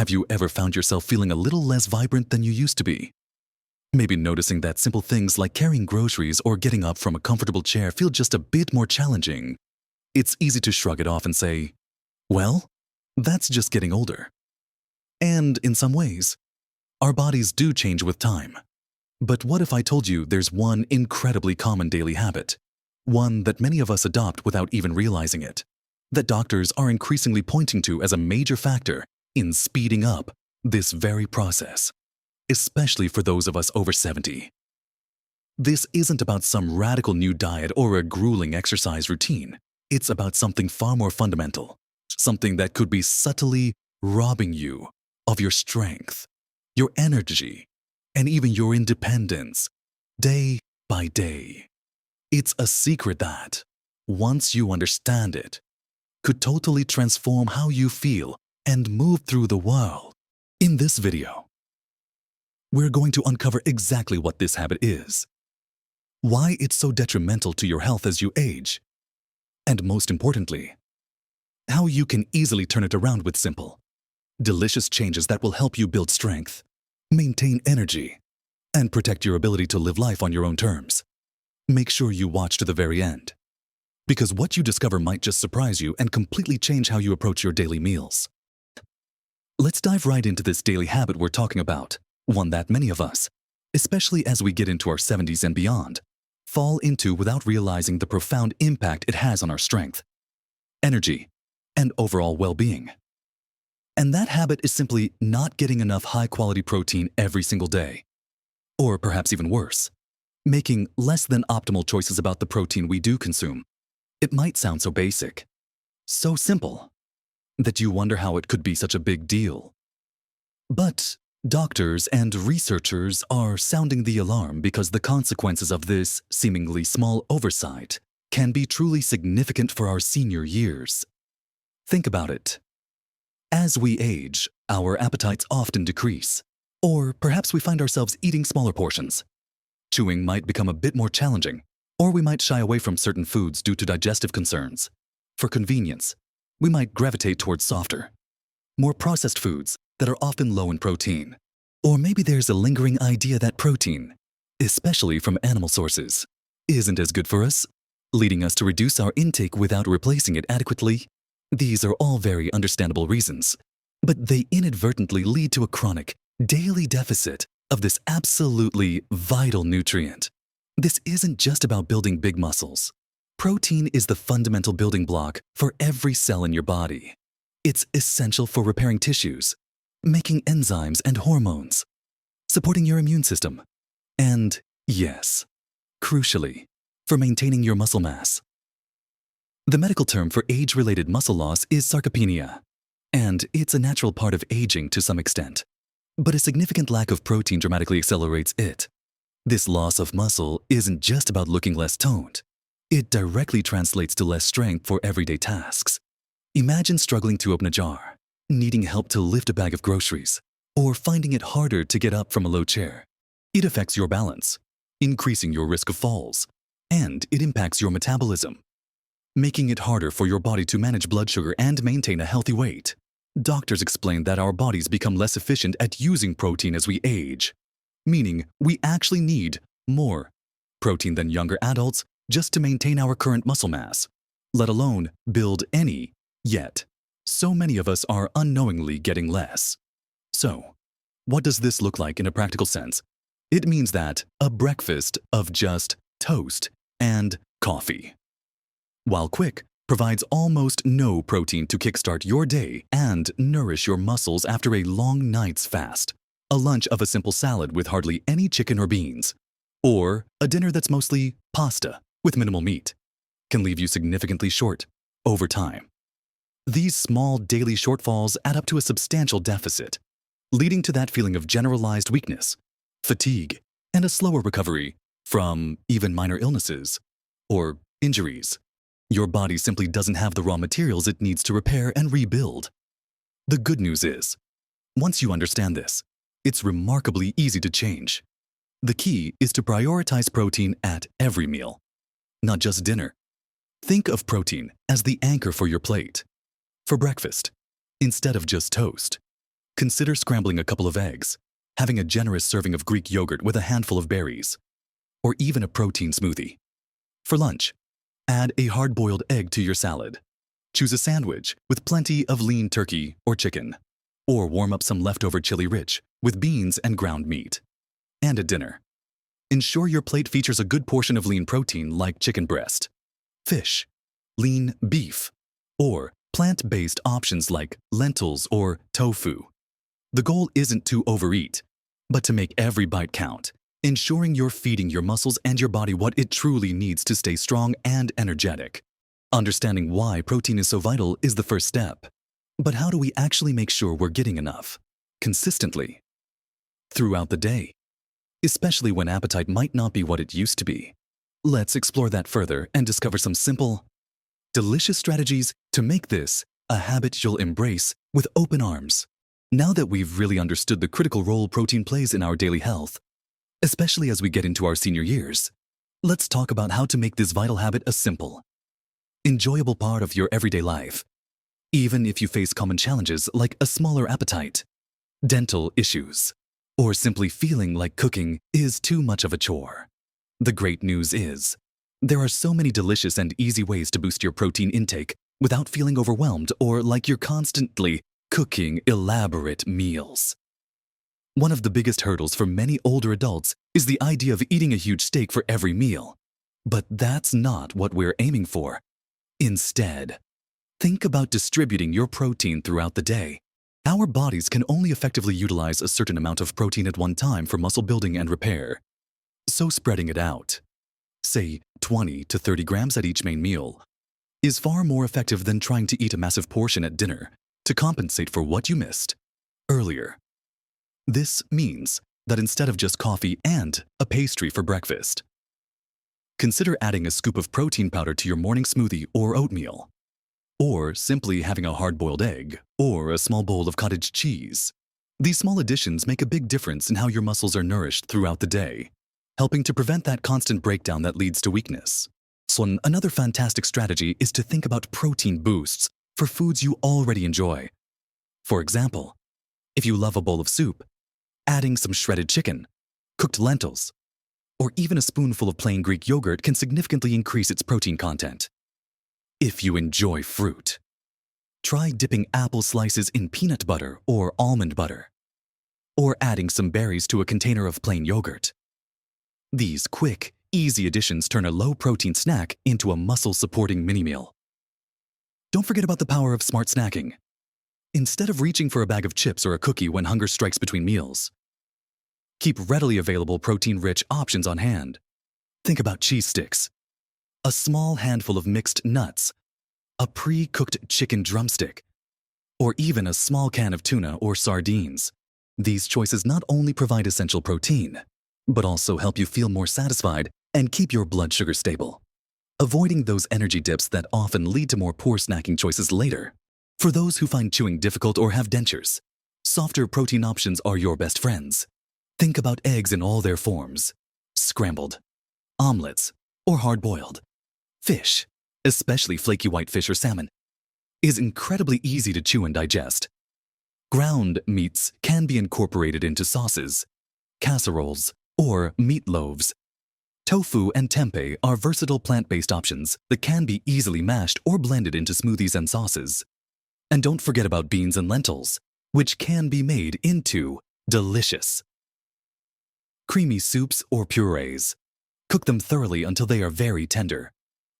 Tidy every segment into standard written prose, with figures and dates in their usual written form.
Have you ever found yourself feeling a little less vibrant than you used to be? Maybe noticing that simple things like carrying groceries or getting up from a comfortable chair feel just a bit more challenging. It's easy to shrug it off and say, well, that's just getting older. And in some ways, our bodies do change with time. But what if I told you there's one incredibly common daily habit, one that many of us adopt without even realizing it, that doctors are increasingly pointing to as a major factor in speeding up this very process, especially for those of us over 70. This isn't about some radical new diet or a grueling exercise routine. It's about something far more fundamental, something that could be subtly robbing you of your strength, your energy, and even your independence, day by day. It's a secret that, once you understand it, could totally transform how you feel and move through the world. In this video, we're going to uncover exactly what this habit is, why it's so detrimental to your health as you age, and most importantly, how you can easily turn it around with simple, delicious changes that will help you build strength, maintain energy, and protect your ability to live life on your own terms. Make sure you watch to the very end, because what you discover might just surprise you and completely change how you approach your daily meals. Let's dive right into this daily habit we're talking about, one that many of us, especially as we get into our 70s and beyond, fall into without realizing the profound impact it has on our strength, energy, and overall well-being. And that habit is simply not getting enough high-quality protein every single day. Or perhaps even worse, making less than optimal choices about the protein we do consume. It might sound so basic, so simple, that you wonder how it could be such a big deal. But doctors and researchers are sounding the alarm because the consequences of this seemingly small oversight can be truly significant for our senior years. Think about it. As we age, our appetites often decrease, or perhaps we find ourselves eating smaller portions. Chewing might become a bit more challenging, or we might shy away from certain foods due to digestive concerns. For convenience, we might gravitate towards softer, more processed foods that are often low in protein. Or maybe there's a lingering idea that protein, especially from animal sources, isn't as good for us, leading us to reduce our intake without replacing it adequately. These are all very understandable reasons, but they inadvertently lead to a chronic, daily deficit of this absolutely vital nutrient. This isn't just about building big muscles. Protein is the fundamental building block for every cell in your body. It's essential for repairing tissues, making enzymes and hormones, supporting your immune system, and, yes, crucially, for maintaining your muscle mass. The medical term for age-related muscle loss is sarcopenia, and it's a natural part of aging to some extent. But a significant lack of protein dramatically accelerates it. This loss of muscle isn't just about looking less toned. It directly translates to less strength for everyday tasks. Imagine struggling to open a jar, needing help to lift a bag of groceries, or finding it harder to get up from a low chair. It affects your balance, increasing your risk of falls, and it impacts your metabolism, making it harder for your body to manage blood sugar and maintain a healthy weight. Doctors explain that our bodies become less efficient at using protein as we age, meaning we actually need more protein than younger adults just to maintain our current muscle mass, let alone build any, yet so many of us are unknowingly getting less. So, what does this look like in a practical sense? It means that a breakfast of just toast and coffee, while quick, provides almost no protein to kickstart your day and nourish your muscles after a long night's fast. A lunch of a simple salad with hardly any chicken or beans, or a dinner that's mostly pasta with minimal meat, can leave you significantly short over time. These small daily shortfalls add up to a substantial deficit, leading to that feeling of generalized weakness, fatigue, and a slower recovery from even minor illnesses or injuries. Your body simply doesn't have the raw materials it needs to repair and rebuild. The good news is, once you understand this, it's remarkably easy to change. The key is to prioritize protein at every meal, not just dinner. Think of protein as the anchor for your plate. For breakfast, instead of just toast, Consider scrambling a couple of eggs, having a generous serving of Greek yogurt with a handful of berries, or even a protein smoothie. For lunch, add a hard-boiled egg to your salad. Choose a sandwich with plenty of lean turkey or chicken, or warm up some leftover chili rich with beans and ground meat. And at dinner, ensure your plate features a good portion of lean protein like chicken breast, fish, lean beef, or plant-based options like lentils or tofu. The goal isn't to overeat, but to make every bite count, ensuring you're feeding your muscles and your body what it truly needs to stay strong and energetic. Understanding why protein is so vital is the first step. But how do we actually make sure we're getting enough, consistently, throughout the day, especially when appetite might not be what it used to be? Let's explore that further and discover some simple, delicious strategies to make this a habit you'll embrace with open arms. Now that we've really understood the critical role protein plays in our daily health, especially as we get into our senior years, let's talk about how to make this vital habit a simple, enjoyable part of your everyday life, even if you face common challenges like a smaller appetite, dental issues, or simply feeling like cooking is too much of a chore. The great news is, there are so many delicious and easy ways to boost your protein intake without feeling overwhelmed or like you're constantly cooking elaborate meals. One of the biggest hurdles for many older adults is the idea of eating a huge steak for every meal. But that's not what we're aiming for. Instead, think about distributing your protein throughout the day. Our bodies can only effectively utilize a certain amount of protein at one time for muscle building and repair. So spreading it out, say 20 to 30 grams at each main meal, is far more effective than trying to eat a massive portion at dinner to compensate for what you missed earlier. This means that instead of just coffee and a pastry for breakfast, consider adding a scoop of protein powder to your morning smoothie or oatmeal, or simply having a hard-boiled egg or a small bowl of cottage cheese. These small additions make a big difference in how your muscles are nourished throughout the day, helping to prevent that constant breakdown that leads to weakness. So another fantastic strategy is to think about protein boosts for foods you already enjoy. For example, if you love a bowl of soup, adding some shredded chicken, cooked lentils, or even a spoonful of plain Greek yogurt can significantly increase its protein content. If you enjoy fruit, try dipping apple slices in peanut butter or almond butter, or adding some berries to a container of plain yogurt. These quick, easy additions turn a low-protein snack into a muscle-supporting mini-meal. Don't forget about the power of smart snacking. Instead of reaching for a bag of chips or a cookie when hunger strikes between meals, keep readily available protein-rich options on hand. Think about cheese sticks, a small handful of mixed nuts, a pre-cooked chicken drumstick, or even a small can of tuna or sardines. These choices not only provide essential protein, but also help you feel more satisfied and keep your blood sugar stable, avoiding those energy dips that often lead to more poor snacking choices later. For those who find chewing difficult or have dentures, softer protein options are your best friends. Think about eggs in all their forms: scrambled, omelets, or hard-boiled. Fish, especially flaky white fish or salmon, is incredibly easy to chew and digest. Ground meats can be incorporated into sauces, casseroles, or meatloaves. Tofu and tempeh are versatile plant-based options that can be easily mashed or blended into smoothies and sauces. And don't forget about beans and lentils, which can be made into delicious, creamy soups or purees. Cook them thoroughly until they are very tender.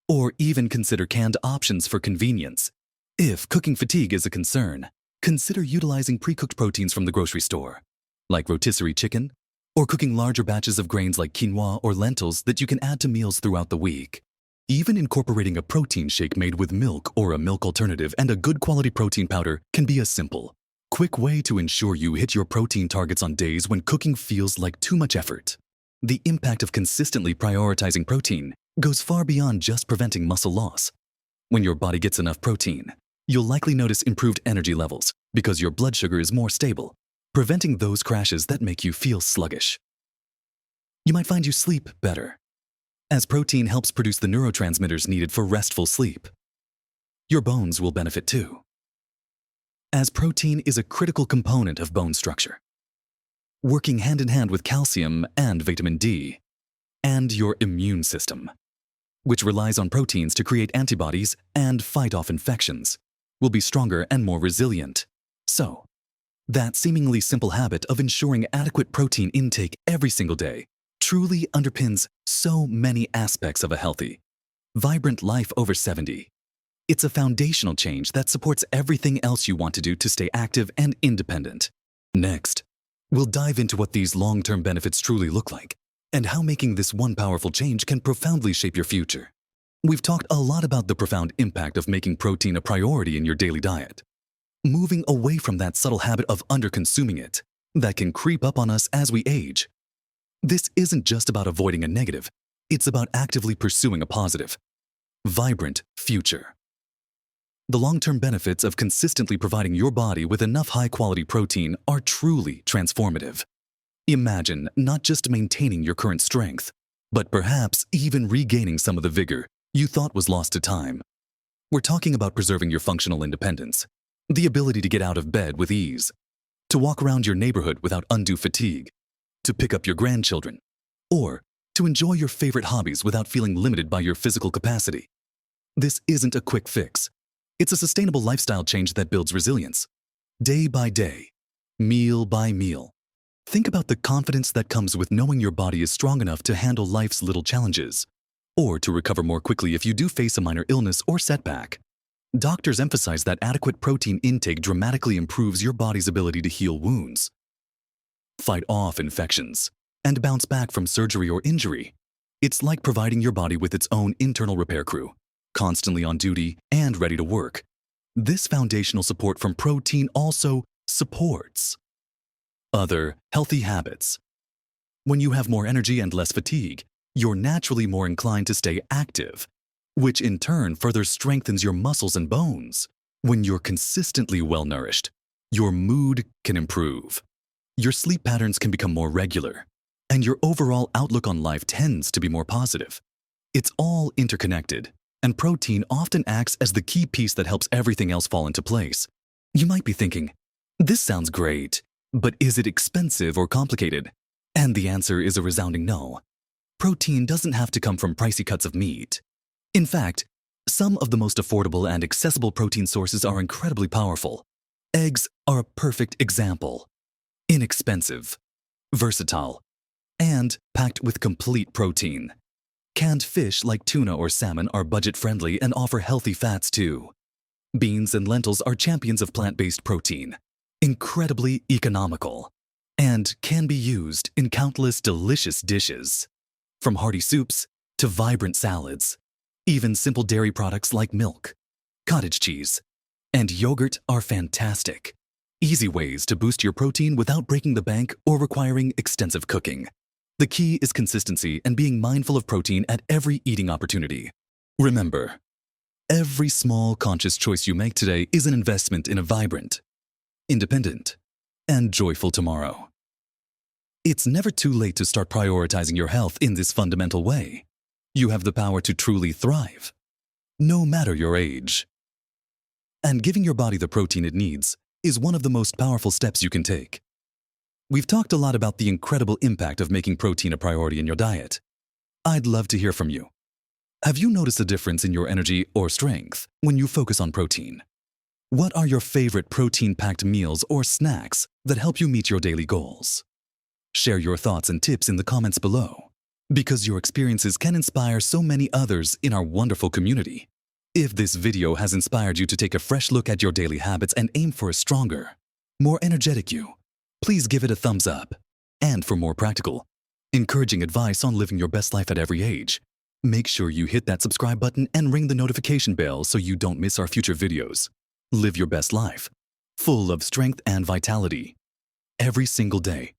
Or even consider canned options for convenience. If cooking fatigue is a concern, consider utilizing pre-cooked proteins from the grocery store, like rotisserie chicken, or cooking larger batches of grains like quinoa or lentils that you can add to meals throughout the week. Even incorporating a protein shake made with milk or a milk alternative and a good quality protein powder can be a simple, quick way to ensure you hit your protein targets on days when cooking feels like too much effort. The impact of consistently prioritizing protein goes far beyond just preventing muscle loss. When your body gets enough protein, you'll likely notice improved energy levels because your blood sugar is more stable, preventing those crashes that make you feel sluggish. You might find you sleep better, as protein helps produce the neurotransmitters needed for restful sleep. Your bones will benefit too. as protein is a critical component of bone structure, working hand in hand with calcium and vitamin D, and your immune system, which relies on proteins to create antibodies and fight off infections, will be stronger and more resilient. So, that seemingly simple habit of ensuring adequate protein intake every single day truly underpins so many aspects of a healthy, vibrant life over 70. It's a foundational change that supports everything else you want to do to stay active and independent. Next, we'll dive into what these long-term benefits truly look like and how making this one powerful change can profoundly shape your future. We've talked a lot about the profound impact of making protein a priority in your daily diet, moving away from that subtle habit of under-consuming it that can creep up on us as we age. This isn't just about avoiding a negative, it's about actively pursuing a positive, vibrant future. The long-term benefits of consistently providing your body with enough high-quality protein are truly transformative. Imagine not just maintaining your current strength, but perhaps even regaining some of the vigor you thought was lost to time. We're talking about preserving your functional independence, the ability to get out of bed with ease, to walk around your neighborhood without undue fatigue, to pick up your grandchildren, or to enjoy your favorite hobbies without feeling limited by your physical capacity. This isn't a quick fix. It's a sustainable lifestyle change that builds resilience. Day by day, meal by meal. Think about the confidence that comes with knowing your body is strong enough to handle life's little challenges, or to recover more quickly if you do face a minor illness or setback. Doctors emphasize that adequate protein intake dramatically improves your body's ability to heal wounds, fight off infections, and bounce back from surgery or injury. It's like providing your body with its own internal repair crew, constantly on duty and ready to work. This foundational support from protein also supports other healthy habits. When you have more energy and less fatigue, you're naturally more inclined to stay active, which in turn further strengthens your muscles and bones. When you're consistently well-nourished, your mood can improve, your sleep patterns can become more regular, and your overall outlook on life tends to be more positive. It's all interconnected, and protein often acts as the key piece that helps everything else fall into place. You might be thinking, this sounds great, but is it expensive or complicated? And the answer is a resounding no. Protein doesn't have to come from pricey cuts of meat. In fact, some of the most affordable and accessible protein sources are incredibly powerful. Eggs are a perfect example. Inexpensive, versatile, and packed with complete protein. Canned fish like tuna or salmon are budget-friendly and offer healthy fats too. Beans and lentils are champions of plant-based protein, incredibly economical, and can be used in countless delicious dishes. From hearty soups to vibrant salads, even simple dairy products like milk, cottage cheese, and yogurt are fantastic. Easy ways to boost your protein without breaking the bank or requiring extensive cooking. The key is consistency and being mindful of protein at every eating opportunity. Remember, every small conscious choice you make today is an investment in a vibrant, independent, and joyful tomorrow. It's never too late to start prioritizing your health in this fundamental way. You have the power to truly thrive, no matter your age. And giving your body the protein it needs is one of the most powerful steps you can take. We've talked a lot about the incredible impact of making protein a priority in your diet. I'd love to hear from you. Have you noticed a difference in your energy or strength when you focus on protein? What are your favorite protein-packed meals or snacks that help you meet your daily goals? Share your thoughts and tips in the comments below, because your experiences can inspire so many others in our wonderful community. If this video has inspired you to take a fresh look at your daily habits and aim for a stronger, more energetic you, please give it a thumbs up. And for more practical, encouraging advice on living your best life at every age, make sure you hit that subscribe button and ring the notification bell so you don't miss our future videos. Live your best life, full of strength and vitality, every single day.